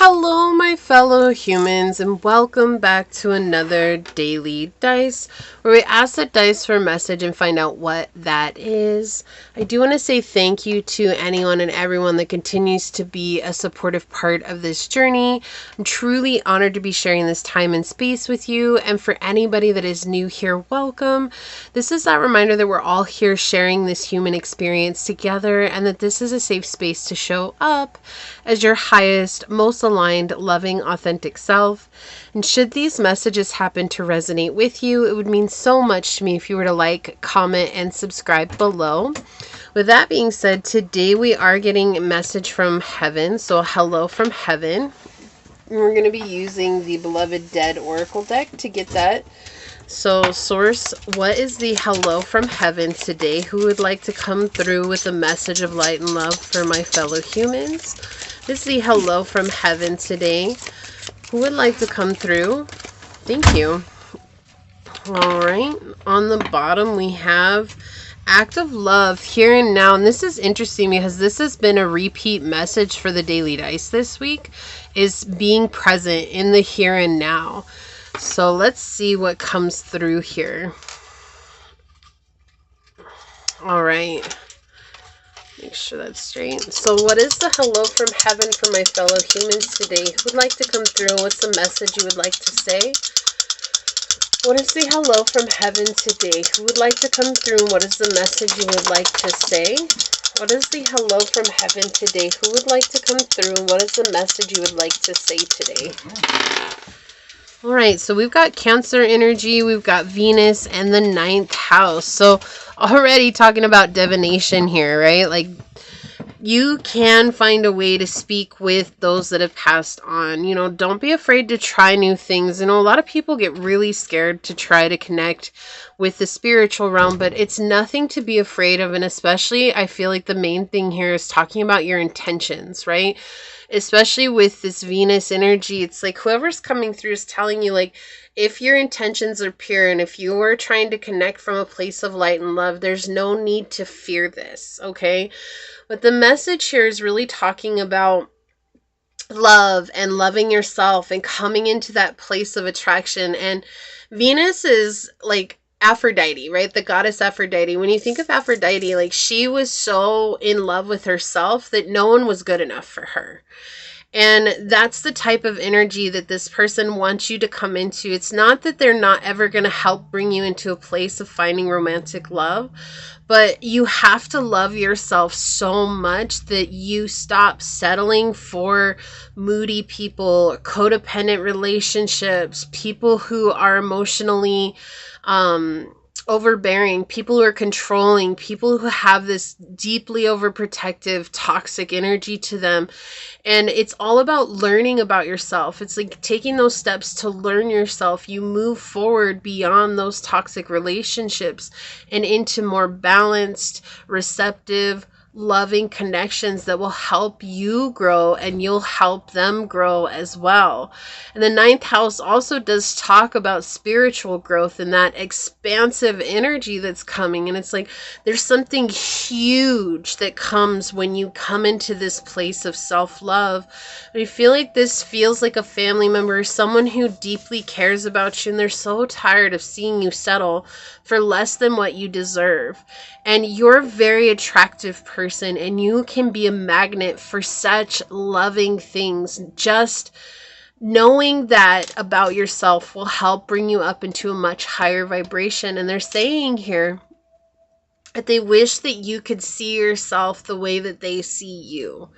Hello, my fellow humans, and welcome back to another daily dice where we ask the dice for a message and find out what that is. I do want to say thank you to anyone and everyone that continues to be a supportive part of this journey. I'm truly honored to be sharing this time and space with you, and for anybody that is new here, welcome. This is that reminder that we're all here sharing this human experience together, and that this is a safe space to show up as your highest, most aligned, loving, authentic self. And should these messages happen to resonate with you, it would mean so much to me if you were to like, comment, and subscribe below. With that being said, today we are getting a message from heaven. So hello from heaven. We're going to be using the Beloved Dead Oracle deck to get that. So source, what is the hello from heaven today? Who would like to come through with a message of light and love for my fellow humans? This is the hello from heaven today. Who would like to come through? Thank you. All right. On the bottom, we have act of love here and now. And this is interesting because this has been a repeat message for the Daily Dice this week, is being present in the here and now. So let's see what comes through here. All right. Make sure that's straight. So what is the hello from heaven for my fellow humans today? Who would like to come through? What's the message you would like to say? What is the hello from heaven today? Who would like to come through? What is the message you would like to say? What is the hello from heaven today? Who would like to come through? What is the message you would like to say today? All right, so we've got Cancer energy, we've got Venus, and the 9th house. So already talking about divination here, right? Like, you can find a way to speak with those that have passed on. You know, don't be afraid to try new things. You know, a lot of people get really scared to try to connect with the spiritual realm, but it's nothing to be afraid of. And especially, I feel like the main thing here is talking about your intentions, right? Especially with this Venus energy, it's like whoever's coming through is telling you, like, if your intentions are pure and if you are trying to connect from a place of light and love, there's no need to fear this, okay? But the message here is really talking about love and loving yourself and coming into that place of attraction. And Venus is like Aphrodite, right? The goddess Aphrodite. When you think of Aphrodite, like, she was so in love with herself that no one was good enough for her. And that's the type of energy that this person wants you to come into. It's not that they're not ever going to help bring you into a place of finding romantic love, but you have to love yourself so much that you stop settling for moody people, codependent relationships, people who are emotionally overbearing, people who are controlling, people who have this deeply overprotective, toxic energy to them. And it's all about learning about yourself. It's like taking those steps to learn yourself. You move forward beyond those toxic relationships and into more balanced, receptive, loving connections that will help you grow and you'll help them grow as well. And the 9th house also does talk about spiritual growth and that expansive energy that's coming. And it's like there's something huge that comes when you come into this place of self-love. I feel like this feels like a family member, someone who deeply cares about you, and they're so tired of seeing you settle for less than what you deserve. And you're a very attractive person, and you can be a magnet for such loving things. Just knowing that about yourself will help bring you up into a much higher vibration. And they're saying here that they wish that you could see yourself the way that they see you.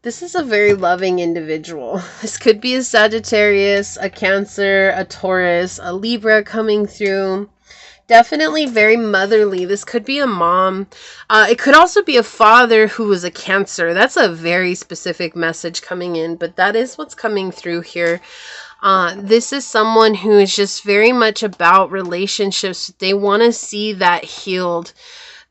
This is a very loving individual. This could be a Sagittarius, a Cancer, a Taurus, a Libra coming through. Definitely very motherly. This could be a mom. It could also be a father who was a Cancer. That's a very specific message coming in, but that is what's coming through here. This is someone who is just very much about relationships. They want to see that healed.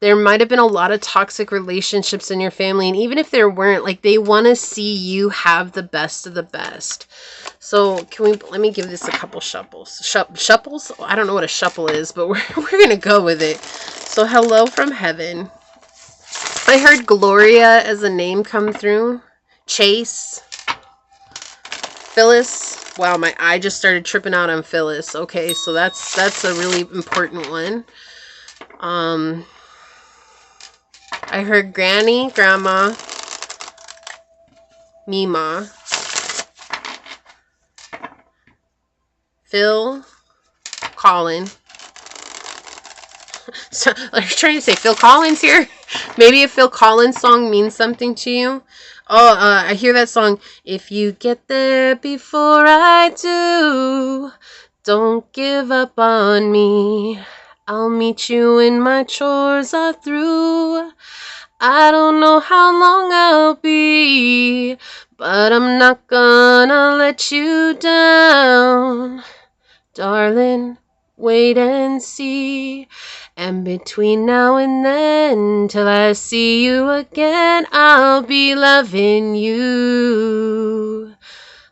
There might have been a lot of toxic relationships in your family, and even if there weren't, like, they want to see you have the best of the best. So let me give this a couple shuffles. Shuffles? I don't know what a shuffle is, but we're going to go with it. So hello from heaven. I heard Gloria as a name come through. Chase. Phyllis. Wow, my eye just started tripping out on Phyllis. Okay, so that's a really important one. I heard Granny, Grandma, Mima, Phil, Colin. So, I was trying to say Phil Collins here. Maybe a Phil Collins song means something to you. Oh, I hear that song. If you get there before I do, don't give up on me. I'll meet you when my chores are through. I don't know how long I'll be, but I'm not gonna let you down. Darling, wait and see. And between now and then, till I see you again, I'll be loving you.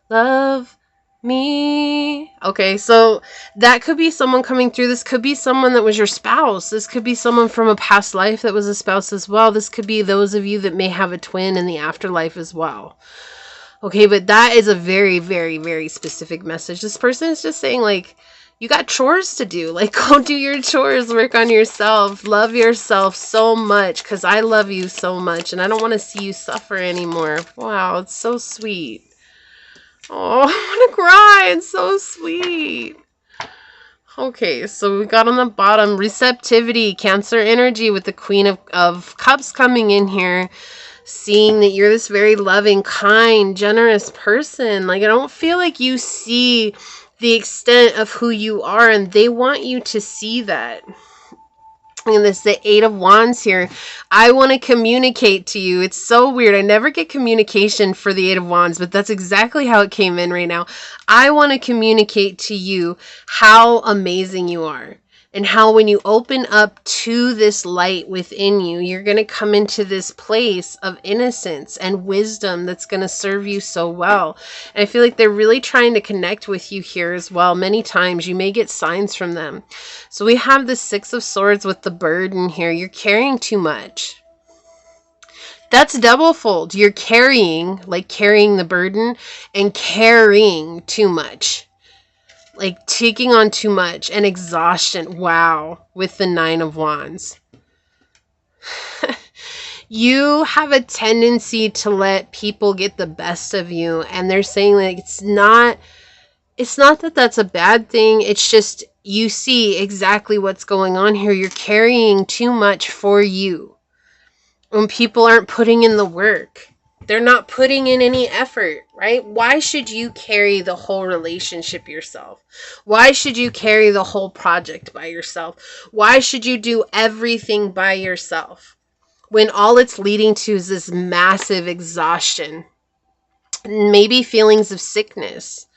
Love me. Okay, so that could be someone coming through. This could be someone that was your spouse. This could be someone from a past life that was a spouse as well. This could be those of you that may have a twin in the afterlife as well. Okay, but that is a very, very, very specific message. This person is just saying, like, you got chores to do. Like, go do your chores, work on yourself, love yourself so much, because I love you so much, and I don't want to see you suffer anymore. Wow, it's so sweet. Oh, I want to cry. It's so sweet. Okay, so we got on the bottom, receptivity, Cancer energy with the Queen of Cups coming in here. Seeing that you're this very loving, kind, generous person. Like, I don't feel like you see the extent of who you are, and they want you to see that. And this, the Eight of Wands here. I want to communicate to you. It's so weird. I never get communication for the Eight of Wands, but that's exactly how it came in right now. I want to communicate to you how amazing you are. And how when you open up to this light within you, you're going to come into this place of innocence and wisdom that's going to serve you so well. And I feel like they're really trying to connect with you here as well. Many times you may get signs from them. So we have the Six of Swords with the burden here. You're carrying too much. That's double fold. You're carrying, like carrying the burden, and carrying too much. Like taking on too much and exhaustion. Wow. With the Nine of Wands. You have a tendency to let people get the best of you. And they're saying like it's not that that's a bad thing. It's just you see exactly what's going on here. You're carrying too much for you. When people aren't putting in the work. They're not putting in any effort, right? Why should you carry the whole relationship yourself? Why should you carry the whole project by yourself? Why should you do everything by yourself? When all it's leading to is this massive exhaustion. Maybe feelings of sickness.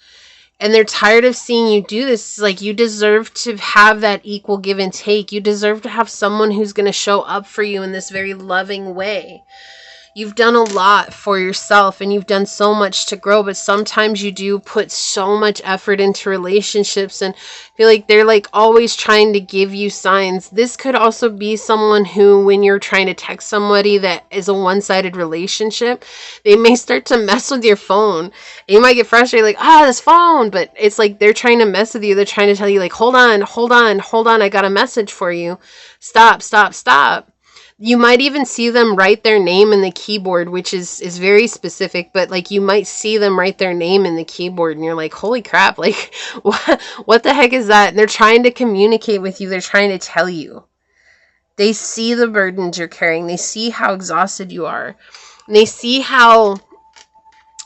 And they're tired of seeing you do this. Like, you deserve to have that equal give and take. You deserve to have someone who's going to show up for you in this very loving way. You've done a lot for yourself and you've done so much to grow, but sometimes you do put so much effort into relationships and feel like they're like always trying to give you signs. This could also be someone who, when you're trying to text somebody that is a one-sided relationship, they may start to mess with your phone. You might get frustrated like, this phone, but it's like they're trying to mess with you. They're trying to tell you like, hold on. I got a message for you. Stop. You might even see them write their name in the keyboard, which is very specific, but like you might see them write their name in the keyboard and you're like, holy crap, like what the heck is that? And they're trying to communicate with you. They're trying to tell you. They see the burdens you're carrying. They see how exhausted you are. And they see how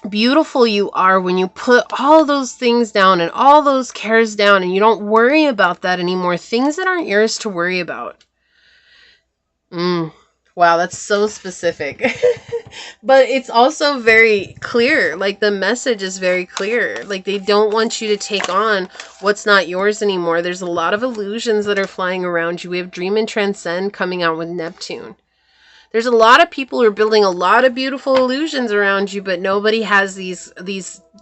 beautiful you are when you put all those things down and all those cares down and you don't worry about that anymore. Things that aren't yours to worry about. Wow, that's so specific. But it's also very clear. Like, the message is very clear. Like, they don't want you to take on what's not yours anymore. There's a lot of illusions that are flying around you. We have Dream and Transcend coming out with Neptune. There's a lot of people who are building a lot of beautiful illusions around you, but nobody has these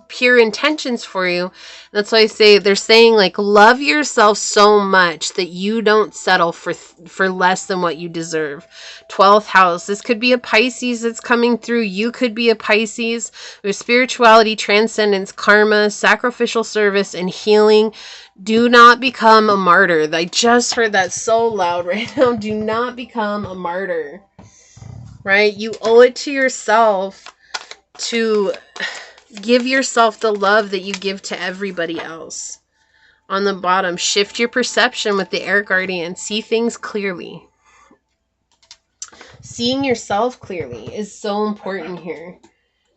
pure intentions for you. That's why I say, they're saying like, love yourself so much that you don't settle for less than what you deserve. 12th house. This could be a Pisces that's coming through. You could be a Pisces. With spirituality, transcendence, karma, sacrificial service, and healing. Do not become a martyr. I just heard that so loud right now. Do not become a martyr. Right? You owe it to yourself to give yourself the love that you give to everybody else. On the bottom, shift your perception with the air guardian. See things clearly. Seeing yourself clearly is so important here.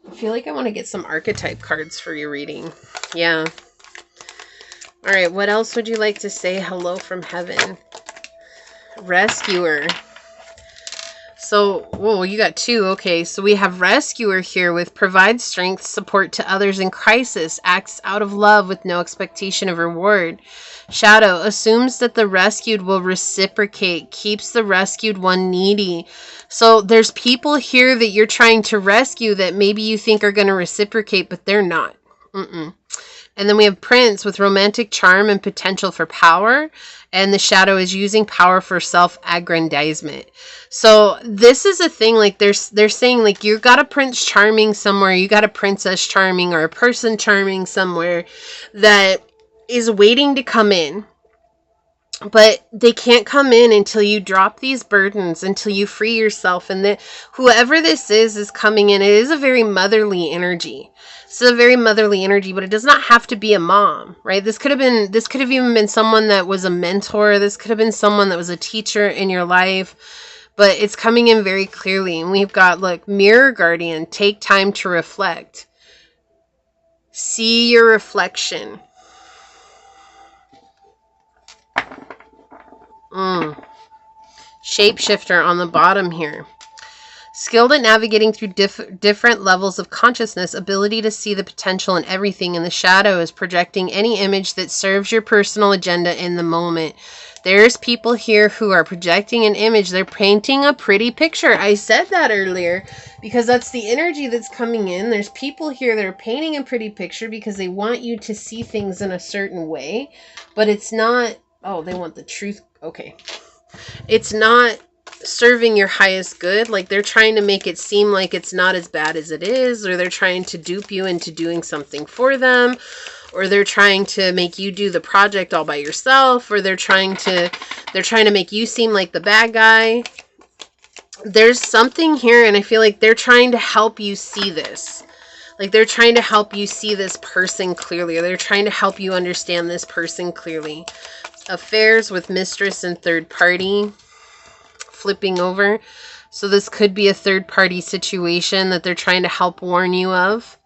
I feel like I want to get some archetype cards for your reading. Yeah. All right, what else would you like to say? Hello from heaven. Rescuer. So, whoa, you got two. Okay, so we have rescuer here with provides strength, support to others in crisis, acts out of love with no expectation of reward. Shadow assumes that the rescued will reciprocate, keeps the rescued one needy. So there's people here that you're trying to rescue that maybe you think are going to reciprocate, but they're not. And then we have Prince with romantic charm and potential for power. And the shadow is using power for self-aggrandizement. So this is a thing, like they're saying like you got a Prince Charming somewhere, you got a Princess Charming or a person charming somewhere that is waiting to come in. But they can't come in until you drop these burdens, until you free yourself. And that whoever this is coming in. It is a very motherly energy. It's a very motherly energy, but it does not have to be a mom, right? This could have even been someone that was a mentor. This could have been someone that was a teacher in your life. But it's coming in very clearly. And we've got, look, Mirror Guardian, take time to reflect. See your reflection. Shapeshifter on the bottom here. Skilled at navigating through different levels of consciousness, ability to see the potential in everything in the shadow is projecting any image that serves your personal agenda in the moment. There's people here who are projecting an image. They're painting a pretty picture. I said that earlier because that's the energy that's coming in. There's people here that are painting a pretty picture because they want you to see things in a certain way, but it's not, oh, they want the truth. Okay. It's not serving your highest good. Like they're trying to make it seem like it's not as bad as it is, or they're trying to dupe you into doing something for them, or they're trying to make you do the project all by yourself, or they're trying to make you seem like the bad guy. There's something here, and I feel like they're trying to help you see this. Like they're trying to help you see this person clearly, or they're trying to help you understand this person clearly. Affairs with mistress and third party. Flipping over. So this could be a third party situation that they're trying to help warn you of.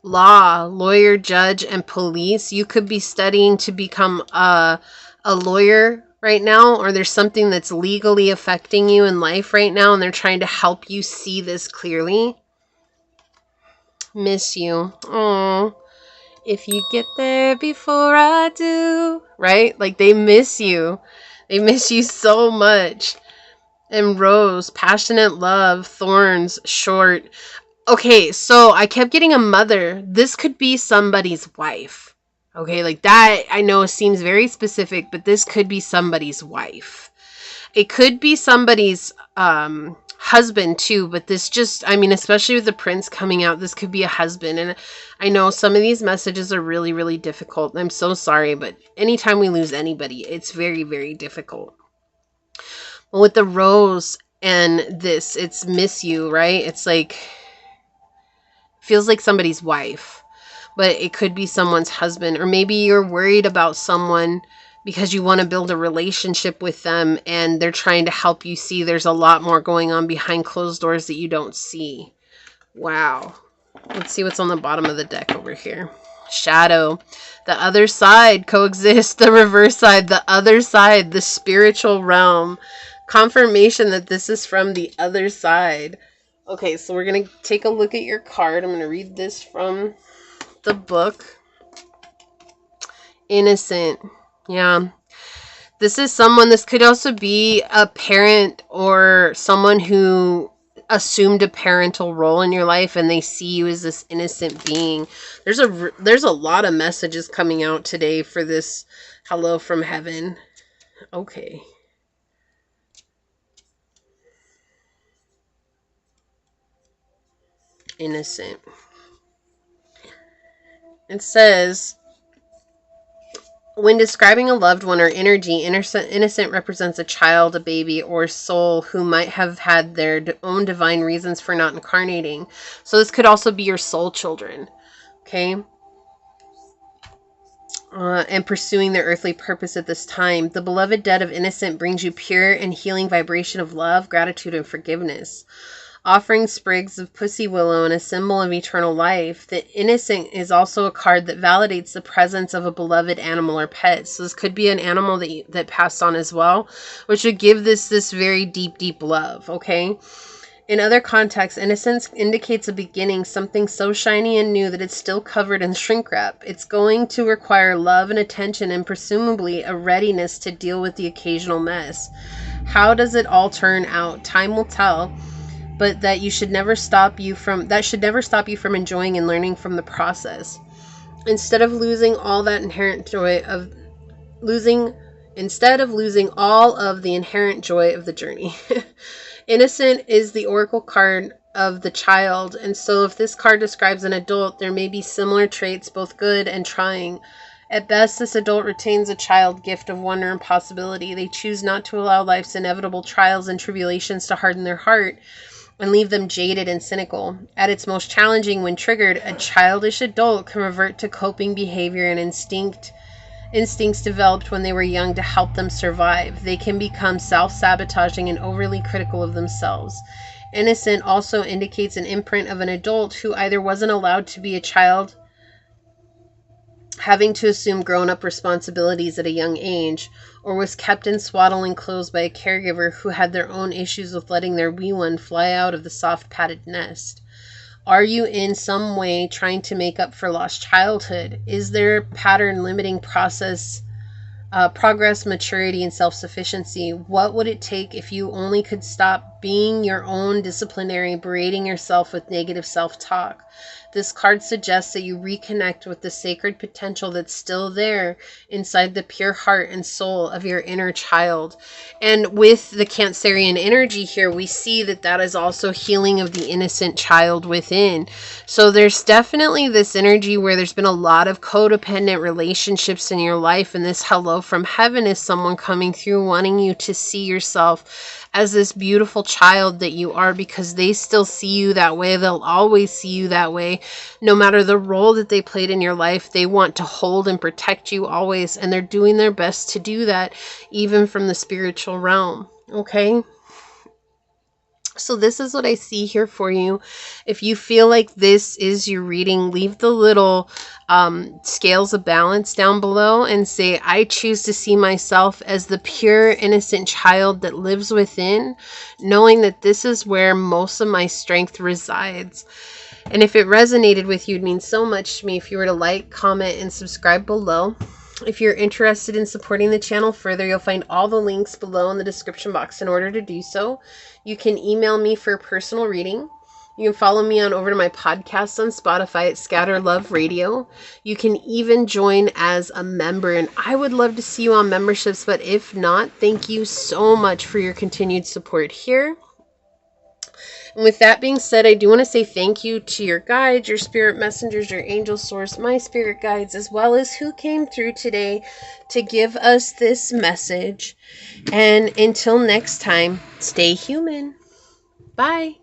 Law, lawyer, judge, and police. You could be studying to become a lawyer right now, or there's something that's legally affecting you in life right now, and they're trying to help you see this clearly. Miss you. Oh, if you get there before I do. Right? Like they miss you. They miss you so much. And Rose, passionate love, thorns, short. Okay, so I kept getting a mother. This could be somebody's wife. Okay, like that I know seems very specific, but this could be somebody's wife. It could be somebody's husband too, but this just, I mean, especially with the Prince coming out, this could be a husband. And I know some of these messages are really, really difficult. I'm so sorry, but anytime we lose anybody, it's very, very difficult. With the Rose and this, it's miss you, right? It's like, feels like somebody's wife, but it could be someone's husband. Or maybe you're worried about someone because you want to build a relationship with them, and they're trying to help you see there's a lot more going on behind closed doors that you don't see. Wow. Let's see what's on the bottom of the deck over here. Shadow. The other side coexists. The reverse side. The other side. The spiritual realm. Confirmation that this is from the other side. Okay, so we're going to take a look at your card. I'm going to read this from the book. Innocent. Yeah. This could also be a parent or someone who assumed a parental role in your life and they see you as this innocent being. There's a lot of messages coming out today for this hello from heaven. Okay. Innocent. It says, when describing a loved one or energy, innocent represents a child, a baby, or soul who might have had their own divine reasons for not incarnating. So this could also be your soul children, okay? And pursuing their earthly purpose at this time. The beloved dead of innocent brings you pure and healing vibration of love, gratitude, and forgiveness. Offering sprigs of pussy willow and a symbol of eternal life, the innocent is also a card that validates the presence of a beloved animal or pet. So this could be an animal that passed on as well, which would give this very deep love, okay? In other contexts, innocence indicates a beginning, something so shiny and new that it's still covered in shrink wrap. It's going to require love and attention and presumably a readiness to deal with the occasional mess. How does it all turn out? Time will tell. But that should never stop you from enjoying and learning from the process. Instead of losing all of the inherent joy of the journey. Innocent is the oracle card of the child, and so if this card describes an adult, there may be similar traits, both good and trying. At best, this adult retains a child gift of wonder and possibility. They choose not to allow life's inevitable trials and tribulations to harden their heart and leave them jaded and cynical. At its most challenging, when triggered, a childish adult can revert to coping behavior and instincts developed when they were young to help them survive. They can become self-sabotaging and overly critical of themselves. Innocent also indicates an imprint of an adult who either wasn't allowed to be a child, having to assume grown-up responsibilities at a young age, or was kept in swaddling clothes by a caregiver who had their own issues with letting their wee one fly out of the soft padded nest. Are you in some way trying to make up for lost childhood? Is there a pattern limiting progress, maturity, and self-sufficiency? What would it take if you only could stop being your own disciplinary, berating yourself with negative self-talk? This card suggests that you reconnect with the sacred potential that's still there inside the pure heart and soul of your inner child. And with the Cancerian energy here, we see that is also healing of the innocent child within. So there's definitely this energy where there's been a lot of codependent relationships in your life, and this hello from heaven is someone coming through wanting you to see yourself as this beautiful child that you are, because they still see you that way. They'll always see you that way. No matter the role that they played in your life, they want to hold and protect you always, and they're doing their best to do that, even from the spiritual realm. Okay? So this is what I see here for you. If you feel like this is your reading, leave the little scales of balance down below and say, I choose to see myself as the pure, innocent child that lives within, knowing that this is where most of my strength resides. And if it resonated with you, it means so much to me if you were to like, comment, and subscribe below. If you're interested in supporting the channel further, you'll find all the links below in the description box. In order to do so, you can email me for a personal reading. You can follow me on over to my podcast on Spotify at Scatter Love Radio. You can even join as a member, and I would love to see you on memberships, but if not, thank you so much for your continued support here. And with that being said, I do want to say thank you to your guides, your spirit messengers, your angel source, my spirit guides, as well as who came through today to give us this message. And until next time, stay human. Bye.